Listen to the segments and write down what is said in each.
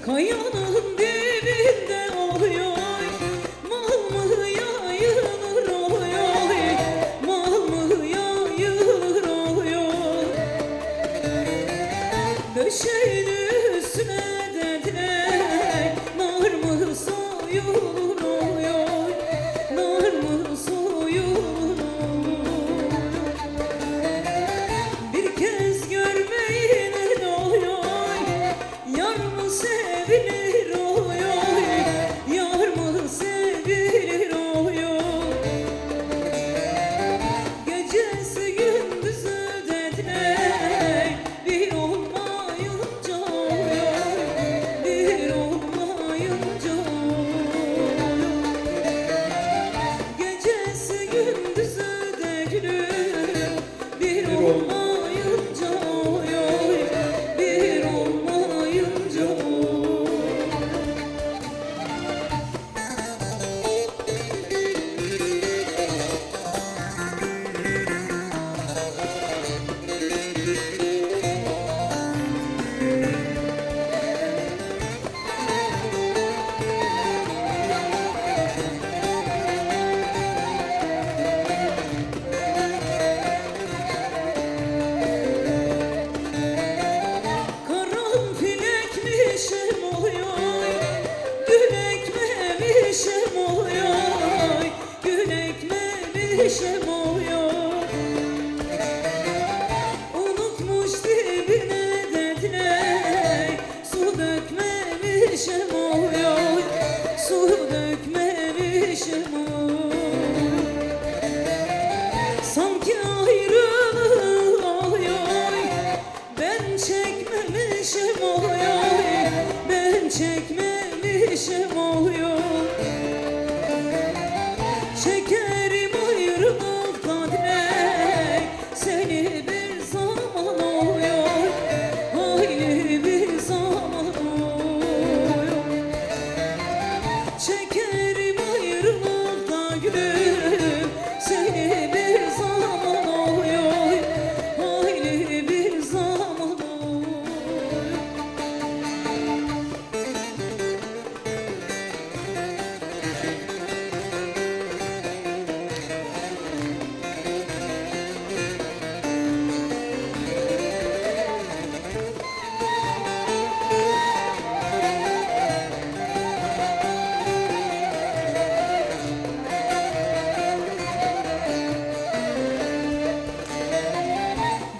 Kayanın dibinde oluyor, mal mı yayılır oluyor, mal mı yayılır oluyor. Döşeğin üstüne dediler, nar mı soyulur oluyor, nar mı soyulur oluyor. Bir kez görmeyin oluyor, yar mı sevilir oluyor, yar mı sevilir oluyor. Gecesi gündüzü dediler, bir olmayınca oluyor, bir olmayınca oluyor. Gecesi gündüzü dediler, bir olmayınca oluyor, bir olmayınca oluyor. Karanfil ekmişim oluyor, gül ekmemişim oluyor, gül ekmemişim oluyor. Unutmuş dibine dediler, su dökmemişim oluyor, su dökmemişim oluyor. Sanki ayrılık oluyor, ben çekmemişim oluyor, ben çekmemişim oluyor. Çekerim ayrılık kadre, seni bir zaman oluyor, hayli bir zaman oluyor. Çekerim ayrılık da gülüm, seni bir zaman oluyor, hayli bir zaman oluyor.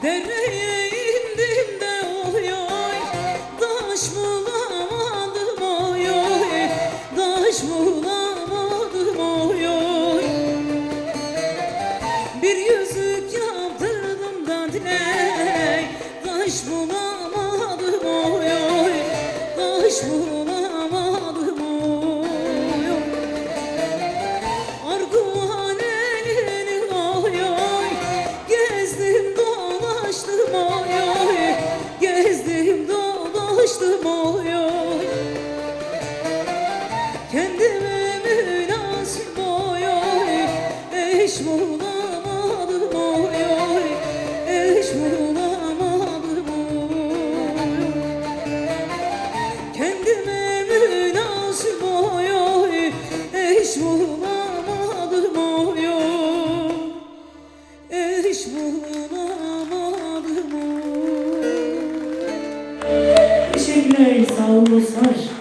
Dereye indim de oluyor, taş bulamadım oluyor, taş bulamadım oluyor. Bir yüzük yaptırdım da dilek, taş bulamadım oluyor, taş bulamadım oluyor. Arguvan elini oluyor, gezdim dolaştım oluyor, gezdim dolaştım oluyor. Kendime münasip oluyor, eş bulamadım oluyor, eş bulamadım oluyor. Kendime münasip oluyor, eş bulamadım oluyor, eş bulamadım oluyor. Teşekkürler, sağ olun dostlar.